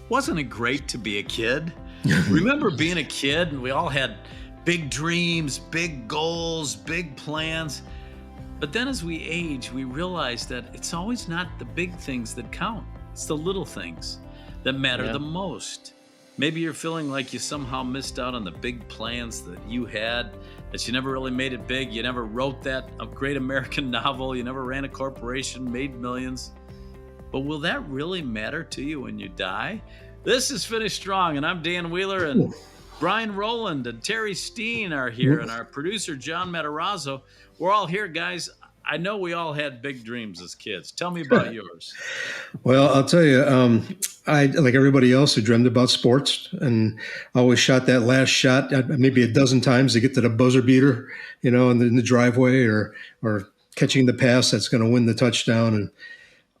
Wasn't it great to be a kid? Remember being a kid and we all had big dreams, big goals, big plans. But then as we age, we realize that it's always not the big things that count. It's the little things that matter Yeah. the most. Maybe you're feeling like you somehow missed out on the big plans that you had, that you never really made it big. You never wrote that a great American novel. You never ran a corporation, made millions. But will that really matter to you when you die? This is Finish Strong, and I'm Dan Wheeler, and Brian Rowland and Terry Steen are here, and our producer, John Matarazzo. We're all here, guys. I know we all had big dreams as kids. Tell me about yours. Well, I'll tell you, I like everybody else who dreamed about sports, and I always shot that last shot maybe a dozen times to get to the buzzer beater, in the driveway, or catching the pass that's going to win the touchdown. And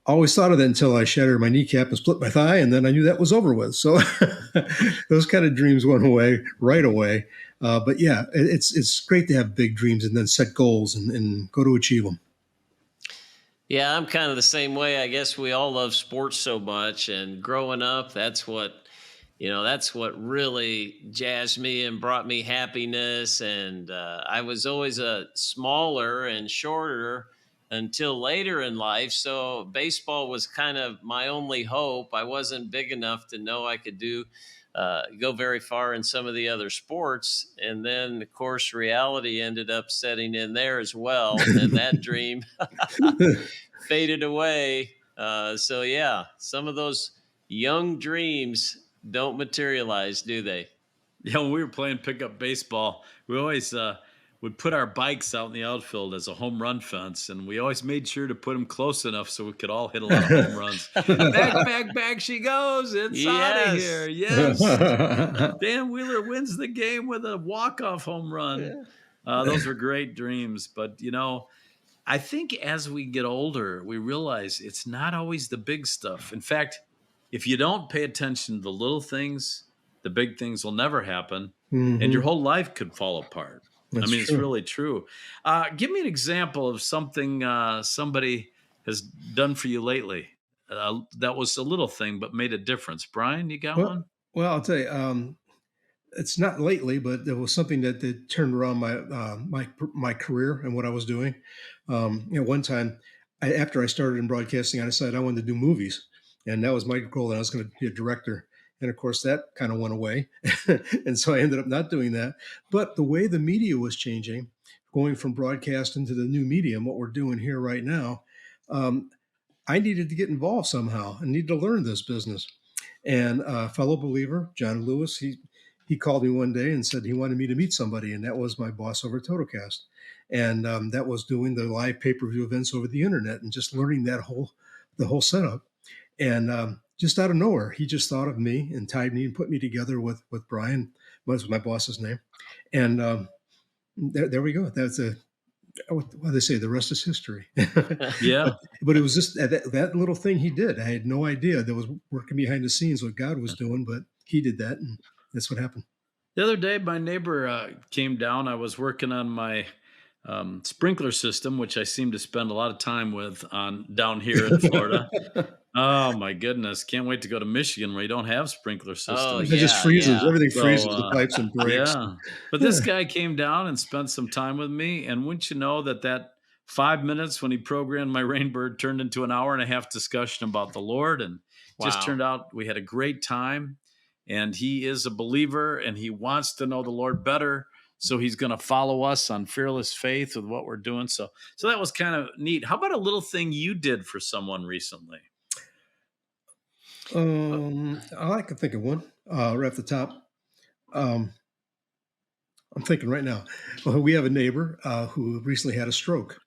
I always thought of that until I shattered my kneecap and split my thigh, and then I knew that was over with. So those kind of dreams went away right away. But yeah, it's great to have big dreams and then set goals and go to achieve them. Yeah, I'm kind of the same way. I guess we all love sports so much, and growing up, that's what really jazzed me and brought me happiness. And I was always a smaller and shorter until later in life. So baseball was kind of my only hope. I wasn't big enough to know I could go very far in some of the other sports. And then, of course, reality ended up setting in there as well. And that dream faded away. So, yeah, some of those young dreams don't materialize, do they? Yeah, when we were playing pickup baseball, we always would put our bikes out in the outfield as a home run fence, and we always made sure to put them close enough so we could all hit a lot of home runs. Back she goes. It's out of Yes. here. Yes. Dan Wheeler wins the game with a walk-off home run. Those were great dreams. But, I think as we get older, we realize it's not always the big stuff. In fact, if you don't pay attention to the little things, the big things will never happen, and your whole life could fall apart. That's It's true. really true. Give me an example of something somebody has done for you lately that was a little thing but made a difference. Brian, you got Well, one? well, I'll tell you, it's not lately, but there was something that turned around my career and what I was doing. One time, after I started in broadcasting, I decided I wanted to do movies, and that was my goal. That I was going to be a director, and of course, that kind of went away, and so I ended up not doing that. But the way the media was changing, going from broadcasting to the new medium, what we're doing here right now, um, I needed to get involved somehow. I needed to learn this business. And a fellow believer, John Lewis, he called me one day and said he wanted me to meet somebody, and that was my boss over at TotoCast, and that was doing the live pay-per-view events over the internet and just learning the whole setup. And just out of nowhere, he just thought of me and tied me and put me together with Brian, was my boss's name, and there we go. That's what do they say? The rest is history. Yeah. but it was just that little thing he did. I had no idea that was working behind the scenes what God was doing, but he did that, and that's what happened. The other day, my neighbor came down. I was working on my sprinkler system, which I seem to spend a lot of time with on down here in Florida. Oh my goodness! Can't wait to go to Michigan where you don't have sprinkler Oh, systems. It just yeah, freezes. yeah. Everything So freezes. The pipes and breaks. yeah, but this guy came down and spent some time with me, and wouldn't you know that 5 minutes when he programmed my Rainbird turned into an hour and a half discussion about the Lord, and just Wow. turned out we had a great time. And he is a believer, and he wants to know the Lord better. So he's going to follow us on fearless faith with what we're doing. So that was kind of neat. How about a little thing you did for someone recently? I can think of one right off the top. Um, I'm thinking right now. Well, we have a neighbor who recently had a stroke,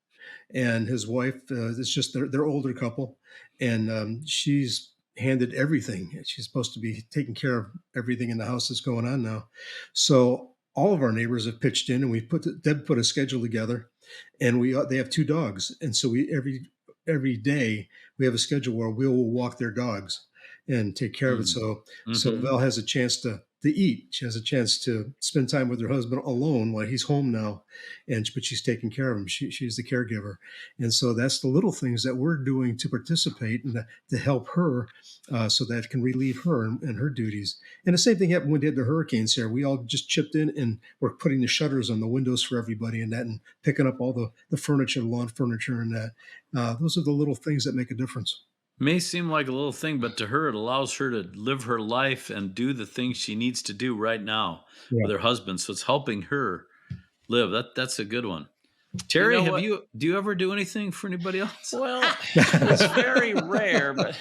and his wife is just they're older couple, and she's handed everything. She's supposed to be taking care of everything in the house that's going on now. So all of our neighbors have pitched in, and Deb put a schedule together, and they have two dogs, and so we every day we have a schedule where we will walk their dogs and take care of it. Mm. So Mhm. Val has a chance to to eat. She has a chance to spend time with her husband alone while he's home now, but she's taking care of him. She's the caregiver, and so that's the little things that we're doing to participate and to help her, so that can relieve her and her duties. And the same thing happened when we did the hurricanes here. We all just chipped in and we're putting the shutters on the windows for everybody and that, and picking up all the furniture, the lawn furniture, and that. Those are the little things that make a difference. May seem like a little thing, but to her, it allows her to live her life and do the things she needs to do right now Yeah. with her husband. So it's helping her live. That's a good one. Terry, You know what? do you ever do anything for anybody else? Well, it's very rare, but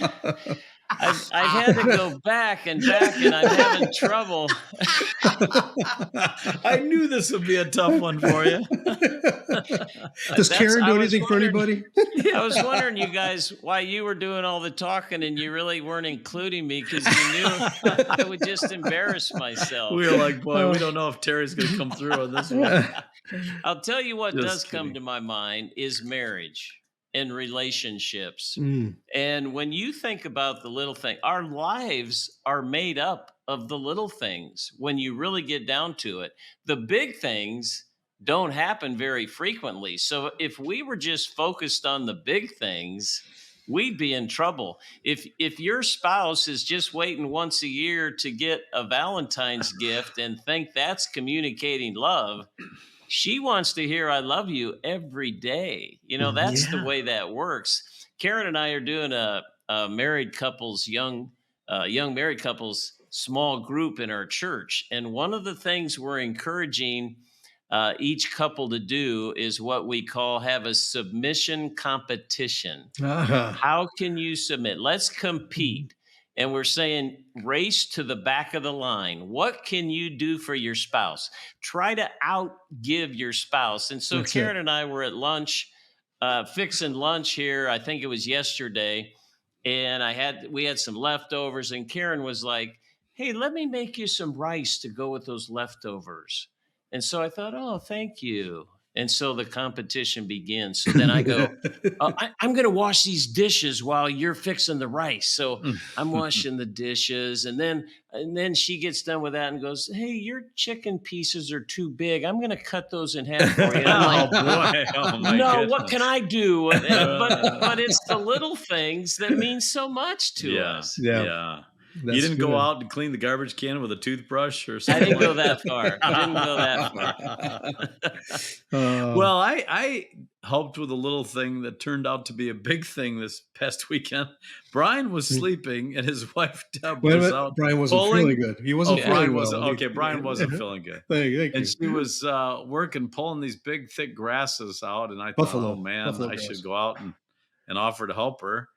I've had to go back, and I'm having trouble. I knew this would be a tough one for you. Does That's- Karen I do was anything for wondering- anybody? I was wondering, you guys, why you were doing all the talking and you really weren't including me because you knew I would just embarrass myself. We were like, boy, we don't know if Terry's going to come through on this one. I'll tell you what Just does come kidding. to my mind is marriage and relationships. Mm. And when you think about the little thing, our lives are made up of the little things when you really get down to it. The big things don't happen very frequently. So if we were just focused on the big things, we'd be in trouble. If your spouse is just waiting once a year to get a Valentine's gift and think that's communicating love, she wants to hear I love you every day. You know, that's the Yeah. way that works. Karen and I are doing a married couples, young married couples small group in our church. And one of the things we're encouraging each couple to do is what we call have a submission competition. Ah. How can you submit? Let's compete. And we're saying race to the back of the line. What can you do for your spouse? Try to outgive your spouse. And so That's Karen it. and I were at lunch, fixing lunch here. I think it was yesterday. And we had some leftovers. And Karen was like, hey, let me make you some rice to go with those leftovers. And so I thought, oh, thank you. And so the competition begins. So then I go, I'm going to wash these dishes while you're fixing the rice. So I'm washing the dishes. And then she gets done with that and goes, hey, your chicken pieces are too big. I'm going to cut those in half for you. And I'm Oh, like, boy. Oh, my no, goodness. what can I do? But it's the little things that mean so much to Yeah. us. Yeah. You That's didn't good. go out and clean the garbage can with a toothbrush or I something? didn't go like that far. I didn't go that far. Well, I helped with a little thing that turned out to be a big thing this past weekend. Brian was sleeping and his wife Deb wait a was minute. out. Brian wasn't bowling. feeling good. He wasn't Oh, feeling Brian well. wasn't okay. Brian wasn't feeling good. Thank you. And she was working, pulling these big, thick grasses out. And I thought, Buffalo. oh man, Buffalo I grass. should go out and offer to help her.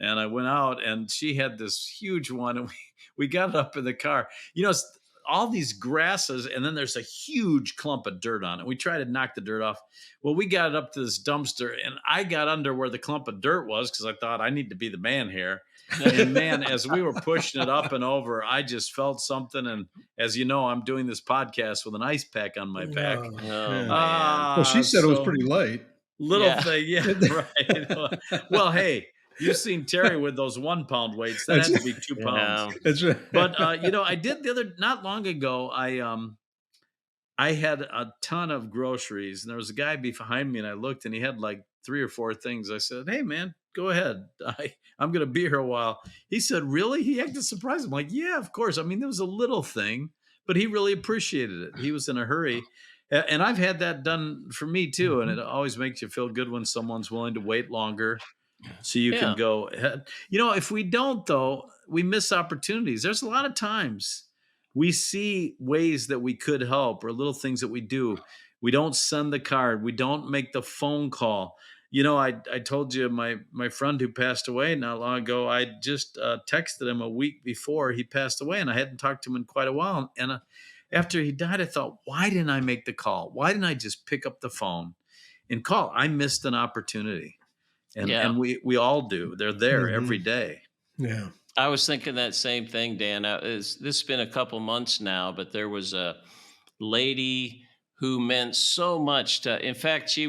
And I went out and she had this huge one and we got it up in the car. You know, it's all these grasses and then there's a huge clump of dirt on it. We tried to knock the dirt off. Well, we got it up to this dumpster and I got under where the clump of dirt was because I thought I need to be the man here. And man, as we were pushing it up and over, I just felt something. And as you know, I'm doing this podcast with an ice pack on my back. Oh, Oh, man. man. Well, she said it was so- pretty light. Little Yeah. thing, yeah, right. Well, hey, you've seen Terry with those 1 pound weights. That had to be 2 pounds. Yeah. That's right. But you know, I did not long ago. I had a ton of groceries, and there was a guy behind me, and I looked, and he had like 3 or 4 things. I said, "Hey, man, go ahead. I'm going to be here a while." He said, "Really?" He acted surprised. I'm like, "Yeah, of course." I mean, there was a little thing, but he really appreciated it. He was in a hurry. And I've had that done for me too. And it always makes you feel good when someone's willing to wait longer so you Yeah. can go ahead. You know, if we don't, though, we miss opportunities. There's a lot of times we see ways that we could help or little things that we do. We don't send the card. We don't make the phone call. You know, I told you my friend who passed away not long ago, I just texted him a week before he passed away, and I hadn't talked to him in quite a while. And after he died, I thought, why didn't I make the call? Why didn't I just pick up the phone and call? I missed an opportunity. And we all do. They're there Mhm. every day. Yeah. I was thinking that same thing, Dan. This has been a couple months now, but there was a lady who meant so much to. In fact, she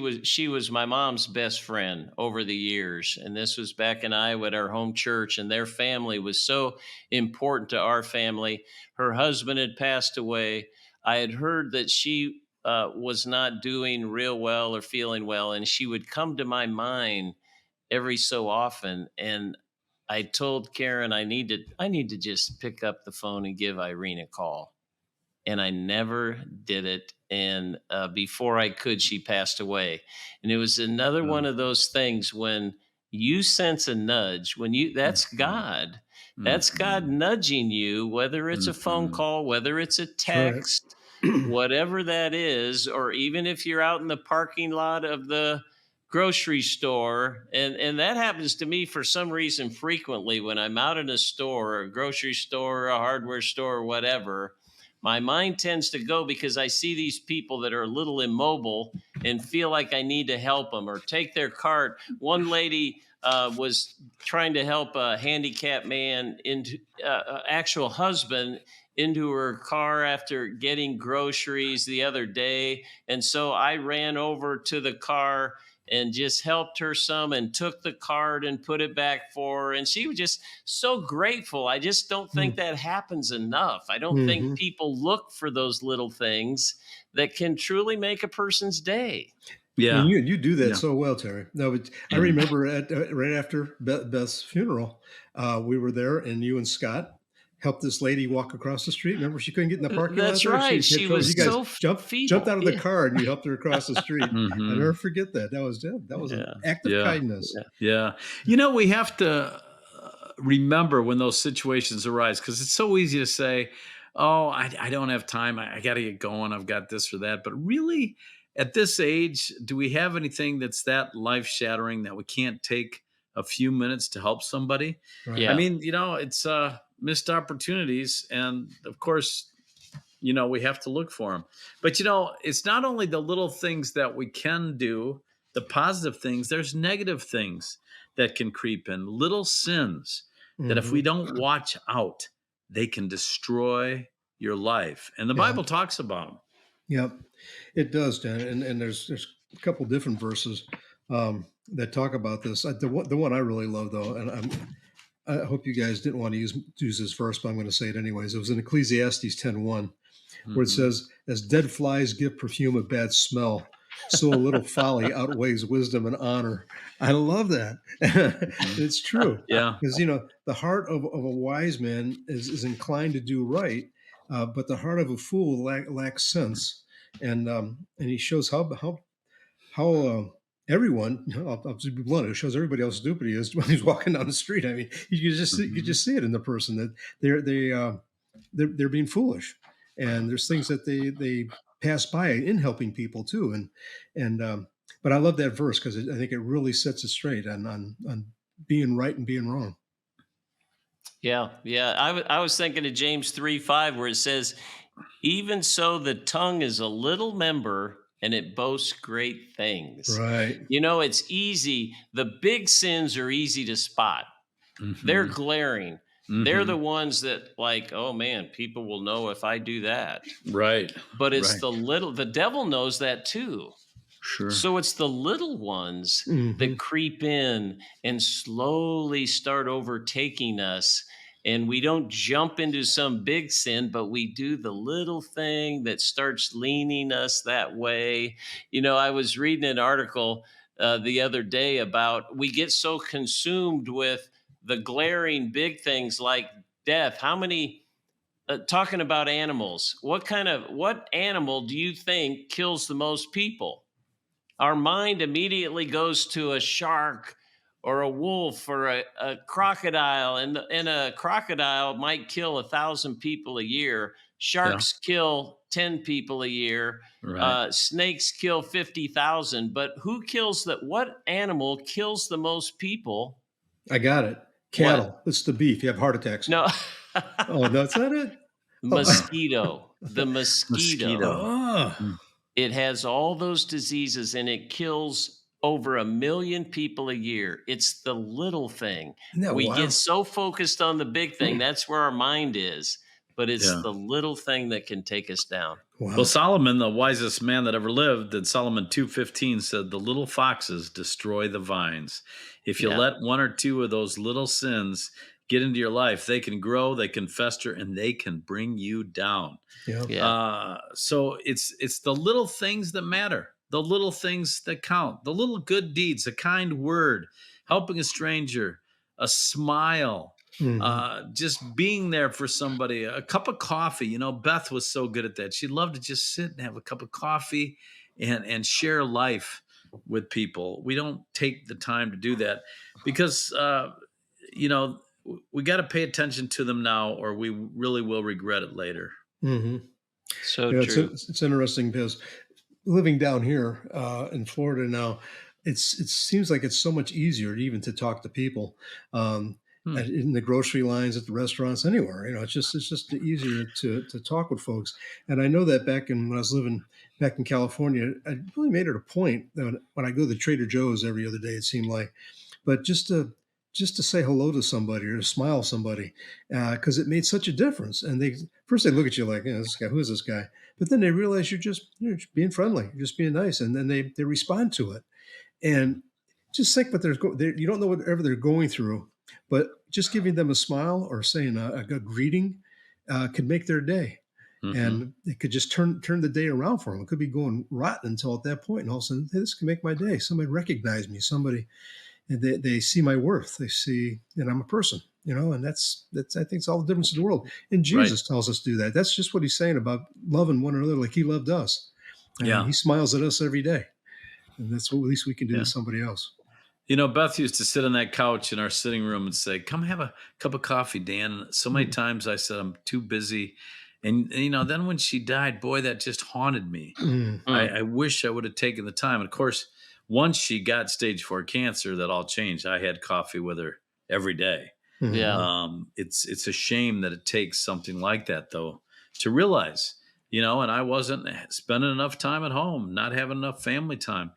was my mom's best friend over the years, and this was back in Iowa at our home church, and their family was so important to our family. Her husband had passed away. I had heard that she was not doing real well or feeling well, and she would come to my mind every so often. And I told Karen I need to just pick up the phone and give Irene a call, and I never did it. And before I could, she passed away. And it was another one of those things when you sense a nudge, that's Mhm. God. That's God Mhm. nudging you, whether it's a phone Mhm. call, whether it's a Right. text, whatever that is, or even if you're out in the parking lot of the grocery store. And that happens to me for some reason frequently when I'm out in a store, a grocery store, a hardware store, or whatever. My mind tends to go because I see these people that are a little immobile and feel like I need to help them or take their cart. One lady was trying to help a handicapped man into actual husband into her car after getting groceries the other day. And so I ran over to the car and just helped her some and took the card and put it back for her. And she was just so grateful. I just don't think that happens enough. I don't think Mm-hmm. people look for those little things that can truly make a person's day. And Yeah. you do that Yeah. so well, Terry. No, but I Mm. remember at right after Beth's funeral, we were there, and you and Scott helped this lady walk across the street. Remember, she couldn't get in the parking lot That's there. right. She had She trouble. You was guys so jumped feeble. out of the Yeah. car, and you helped her across the street. I Mhm. never forget that. That was an Yeah. act of Yeah. kindness. Yeah. Yeah. We have to remember when those situations arise because it's so easy to say, oh, I don't have time. I got to get going. I've got this or that. But really, at this age, do we have anything that's that life shattering that we can't take a few minutes to help somebody? I Right. Yeah. mean, it's missed opportunities. And of course, we have to look for them. But, it's not only the little things that we can do, the positive things, there's negative things that can creep in, little sins that if we Hmm. don't watch out, they can destroy your life. And the Yeah. Bible talks about them. Yep. It does, Dan. And there's a couple different verses that talk about this. The one I really love, though, and I hope you guys didn't want to use this verse, but I'm going to say it anyways. It was in Ecclesiastes 10:1, where it Mhm. says, "As dead flies give perfume a bad smell, so a little folly outweighs wisdom and honor." I love that. Mhm. It's true, Yeah. because the heart of a wise man is inclined to do right, but the heart of a fool lacks sense. And he shows how everyone, I'll just be blunt, it shows everybody how stupid he is when he's walking down the street. I mean, you could Mhm. just see it in the person that they're being foolish, and there's things that they pass by in helping people too. And but I love that verse because I think it really sets it straight on being right and being wrong. Yeah. Yeah. I was thinking of James 3:5, where it says, even so, the tongue is a little member and it boasts great things. Right. It's easy. The big sins are easy to spot. They're Mhm. glaring. They're the Mhm. ones that, like, oh man, people will know if I do that. Right. But it's Right. the devil knows that too. Sure. So it's the little ones Hmm. that creep in and slowly start overtaking us. And we don't jump into some big sin, but we do the little thing that starts leaning us that way. I was reading an article the other day about we get so consumed with the glaring big things like death. How many, talking about animals, what animal do you think kills the most people? Our mind immediately goes to a shark or a wolf or a crocodile, and a crocodile might kill 1,000 people a year. Yeah. Sharks kill 10 people a year. Right. Snakes kill 50,000. But what animal kills the most people? I got it. What? Cattle. It's the beef. You have heart attacks. No. Oh, that's not it. Oh. Mosquito. The mosquito. Mosquito. Ah. Mm. It has all those diseases and it kills over 1 million people a year. It's the little thing. Isn't that We get wild? so focused on the big thing. That's where our mind is. but it's Yeah. the little thing that can take us down. Well, Wow. Solomon, the wisest man that ever lived, in Solomon 2:15 said, "The little foxes destroy the vines." If you Yeah. let one or two of those little sins get into your life, they can grow, they can fester, and they can bring you down. Yeah. Yeah. So it's the little things that matter, the little things that count, the little good deeds, a kind word, helping a stranger, a smile, Hmm. just being there for somebody, a cup of coffee. Beth was so good at that. She loved to just sit and have a cup of coffee and share life with people. We don't take the time to do that because you know we got to pay attention to them now, or we really will regret it later. Hmm. So Yeah, true. it's interesting because living down here in Florida now, it seems like it's so much easier even to talk to people Hmm. in the grocery lines, at the restaurants, anywhere. It's just easier to talk with folks. And I know that back in when I was living back in California, I really made it a point that when I go to Trader Joe's every other day, it seemed like, but just to say hello to somebody or to smile at somebody because it made such a difference. And they first they look at you like, this guy, who is this guy? But then they realize you're just being friendly, you're just being nice, and then they respond to it. And just think what you don't know whatever they're going through, but just giving them a smile or saying a good greeting could make their day. Hmm. And it could just turn the day around for them. It could be going rotten until at that point, and all of a sudden, hey, this can make my day. Somebody recognize me. Somebody and they see my worth. They see that I'm a person, and that's I think it's all the difference in the world. And Right. Jesus tells us to do that. That's just what he's saying about loving one another like he loved us. And Yeah. he smiles at us every day. And that's what at least we can do Yeah. to somebody else. Beth used to sit on that couch in our sitting room and say, "Come have a cup of coffee, Dan." And so many Mm, times I said, "I'm too busy." And then when she died, boy, that just haunted me. mm, Mm. I wish I would have taken the time. And of course, once she got stage 4 cancer, that all changed. I had coffee with her every day. Yeah. mhm. It's a shame that it takes something like that, though, to realize, and I wasn't spending enough time at home, not having enough family time.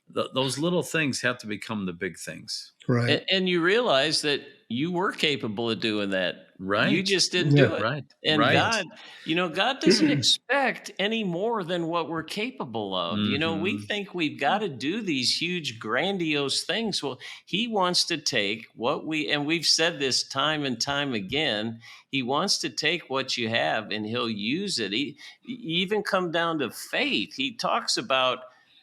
Those little things have to become the big things. Right. And you realize that you were capable of doing that. You Right. just didn't Yeah. do it. Right. And Right. God doesn't expect any more than what we're capable of. We Hmm. think we've got to do these huge, grandiose things. Well, He wants to take and we've said this time and time again, He wants to take what you have and He'll use it. He even come down to faith. He talks about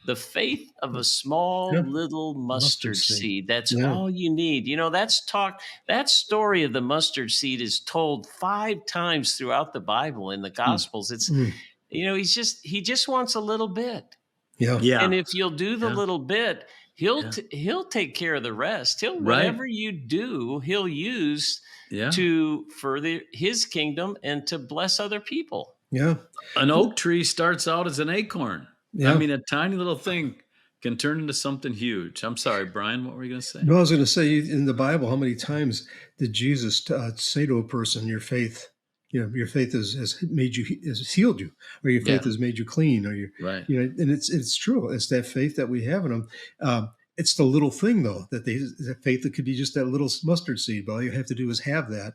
the faith of a small Yeah. little Mustard mustard seed. seed. That's Yeah. all you need. That story of the mustard seed is told 5 times throughout the Bible in the Hmm. Gospels. It's, Mm, he just wants a little bit. yeah. Yeah. And if you'll do the Yeah. little bit, Yeah. he'll take care of the rest. Right. Whatever you do, he'll use Yeah. to further his kingdom and to bless other people. Yeah. An oak tree starts out as an acorn. I Yeah. mean, a tiny little thing can turn into something huge. I'm sorry, Brian. What were you going to say? No, I was going to say in the Bible, how many times did Jesus say to a person, your faith has made you, has healed you, or your Yeah. faith has made you clean, or Right. and it's true. It's that faith that we have in them. It's the little thing though, that faith that could be just that little mustard seed, but all you have to do is have that.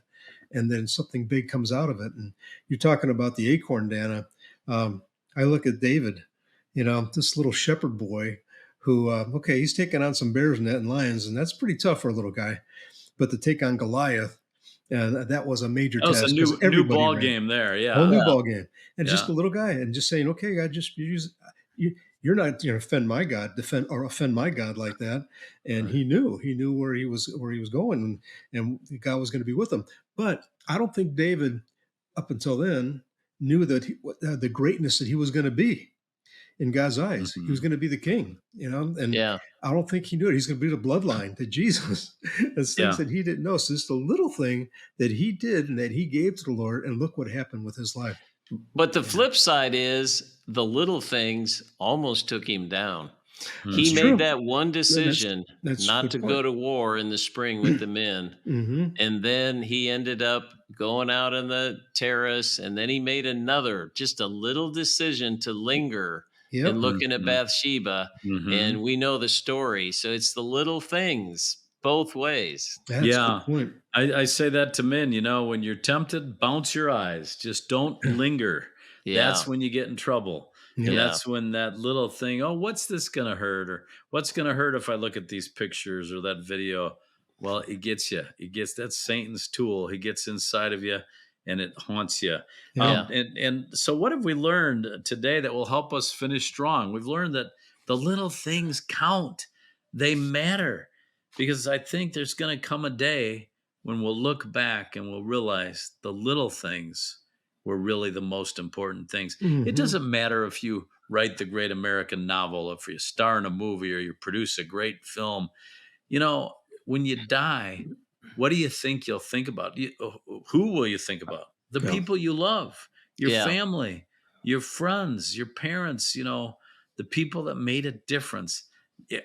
And then something big comes out of it. And you're talking about the acorn, Dana. I look at David, this little shepherd boy who, okay, he's taking on some bears and lions, and that's pretty tough for a little guy. But to take on Goliath, that was a major That was a test because new everybody ball ran. game there. Whole Yeah. new Yeah. ball game, and just Yeah. a little guy, and just saying, okay, God, just you're not offend my God, offend my God like that. And Right. he knew where he was going, and God was going to be with him. But I don't think David, up until then, knew that the greatness that he was going to be in God's eyes. He was Mhm. going to be the king, and Yeah. I don't think he knew it. He's going to be the bloodline to Jesus. It's things Yeah. that he didn't know. So it's the little thing that he did and that he gave to the Lord, and look what happened with his life. But the Yeah. flip side is the little things almost took him down. He It's Mhm. made true. that one Yeah, decision that's a not good to point. go to war in the spring with the men. Hmm. And then he ended up going out on the terrace. And then he made just a little decision to linger and Yep. looking at Mhm. Bathsheba. Mhm. And we know the story. So it's the little things. both ways. That's a Yeah. good point. I say that to men, when you're tempted, bounce your eyes. Just don't linger. Yeah. That's when you get in trouble. And Yeah. Yeah. that's when that little thing, oh, what's this going to hurt? Or what's going to hurt if I look at these pictures or that video? Well, it gets you. That's Satan's tool. He gets inside of you and it haunts you. Yeah. And so, what have we learned today that will help us finish strong? We've learned that the little things count, they matter. Because I think there's going to come a day when we'll look back and we'll realize the little things were really the most important things. It Mhm. doesn't matter if you write the great American novel, if you star in a movie, or you produce a great film. You know, when you die, what do you think you'll think about? Who will you think about? The Yeah. people you love, your Yeah. family, your friends, your parents, the people that made a difference.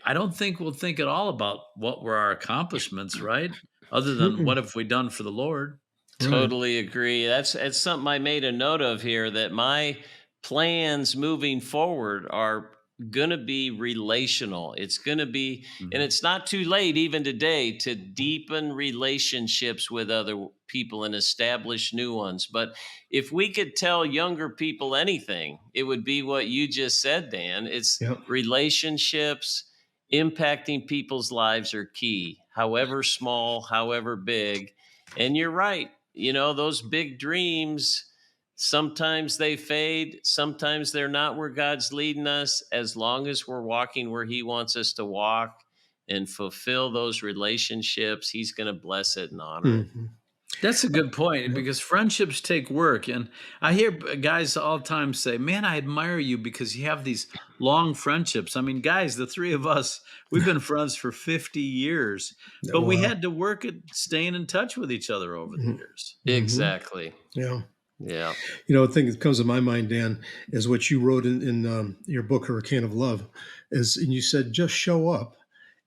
I don't think we'll think at all about what were our accomplishments, right? Other than what Mm-mm. have we done for the Lord? Right. Totally agree. That's something I made a note of here, that my plans moving forward are going to be relational. It's going to be, and Mhm. it's not too late even today to deepen relationships with other people and establish new ones. But if we could tell younger people anything, it would be what you just said, Dan. It's Yep. relationships impacting people's lives are key, however small, however big. And you're right. Those big dreams, sometimes they fade, sometimes they're not where God's leading us. As long as we're walking where He wants us to walk and fulfill those relationships, He's going to bless it and honor it. Mhm. That's a good point Yep. because friendships take work. And I hear guys all the time say, man, I admire you because you have these long friendships. I mean, guys, the three of us, we've been friends for 50 years, but we Wow. had to work at staying in touch with each other over the Mhm. years. Mhm. Exactly. Yeah. Yeah. A thing that comes to my mind, Dan, is what you wrote in your book, Hurricane of Love, and you said, just show up.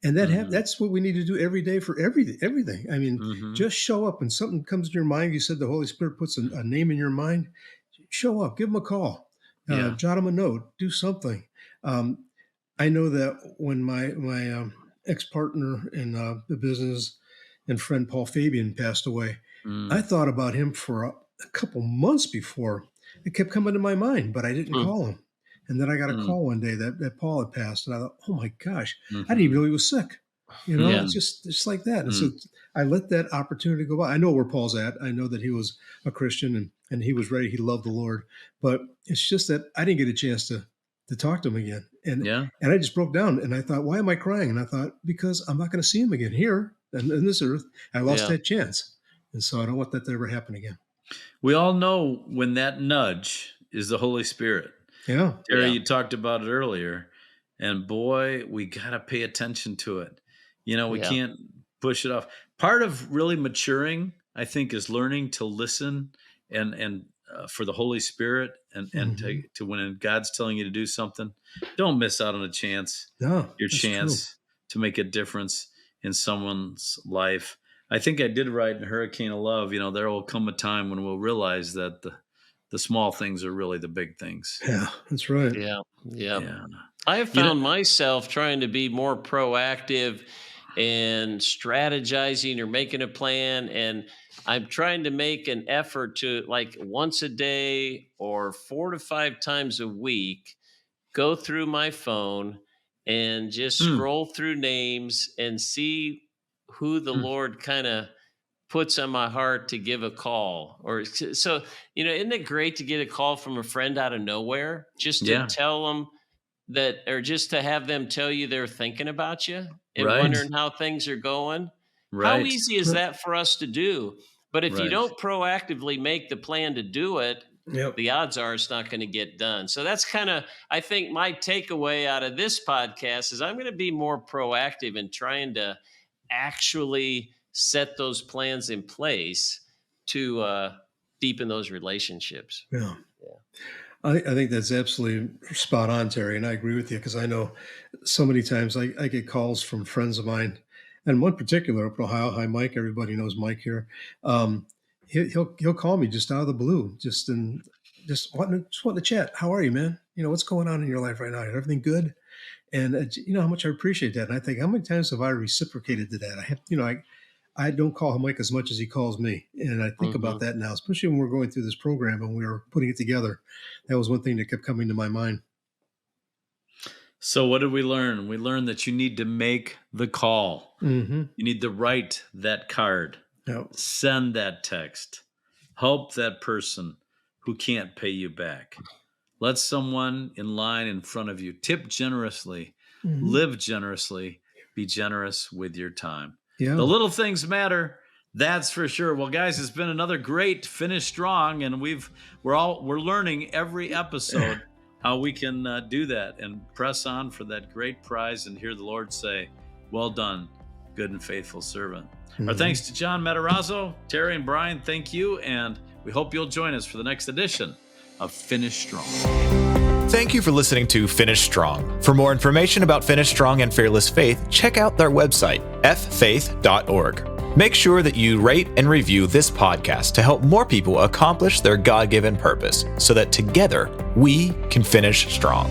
And Hmm. that's what we need to do every day for everything. I mean, Hmm. just show up. When something comes to your mind, you said the Holy Spirit puts a name in your mind, show up, give them a call, Yeah. jot them a note, do something. Um, I know that when my ex partner in the business and friend Paul Fabian passed away, I Mm. thought about him for a couple months before. It kept coming to my mind, but I didn't Mm, call him. And then I got a Mm. call one day that Paul had passed, and I thought, oh my gosh, I didn't Hmm. even know he was sick. yeah. It's just like that. And so Mm. I let that opportunity go by. I know where Paul's at. I know that he was a Christian and he was ready. He loved the Lord, but it's just that I didn't get a chance to talk to him again. Yeah. And I just broke down and I thought, why am I crying? And I thought, because I'm not going to see him again here and in this earth. I lost Yeah. that chance. And so I don't want that to ever happen again. We all know when that nudge is the Holy Spirit. Yeah. Terry, Yeah. you talked about it earlier, and boy, we got to pay attention to it. We Yeah. can't push it off. Part of really maturing, I think, is learning to listen and for the Holy Spirit and to, Mhm. to when God's telling you to do something, don't miss out on No, your that's true. chance to make a difference in someone's life. I think I did write in Hurricane of Love, there will come a time when we'll realize that the small things are really the big things. Yeah, that's right. Yeah. Yeah. Yeah. I have You know, found myself trying to be more proactive and strategizing or making a plan. And I'm trying to make an effort to, like, once a day or 4 to 5 times a week, go through my phone and just mm, scroll through names and see who the mm, Lord kind of puts on my heart to give a call. So, isn't it great to get a call from a friend out of nowhere, just to yeah, tell them that, or just to have them tell you they're thinking about you and right, wondering how things are going? How right, easy is that for us to do? But if you right. don't proactively make the plan to do it, Yep. the odds are it's not going to get done. So that's kind of, I think, my takeaway out of this podcast is I'm going to be more proactive in trying to actually set those plans in place to deepen those relationships. Yeah. Yeah. I think that's absolutely spot on, Terry. And I agree with you because I know so many times I get calls from friends of mine, and one particular up in Ohio. Hi, Mike. Everybody knows Mike here. Um, he'll call me just out of the blue, just wanting to chat. How are you, man? What's going on in your life right now? Everything good? And you know how much I appreciate that. And I think, how many times have I reciprocated to that? I have, you know, I don't call him Mike as much as he calls me. And I think about that now, especially when we're going through this program and we were putting it together. That was one thing that kept coming to my mind. So what did we learn? We learned that you need to make the call. Mm-hmm. You need to write that card, Yeah. send that text, help that person who can't pay you back. Let someone in line in front of you tip generously, live generously, be generous with your time. Yeah. The little things matter. That's for sure. Well, guys, it's been another great Finish Strong, and we're learning every episode how we can do that and press on for that great prize and hear the Lord say, "Well done, good and faithful servant." Our thanks to John Matarazzo, Terry, and Brian. Thank you, and we hope you'll join us for the next edition of Finish Strong. Thank you for listening to Finish Strong. For more information about Finish Strong and Fearless Faith, check out their website, ffaith.org. Make sure that you rate and review this podcast to help more people accomplish their God-given purpose so that together we can finish strong.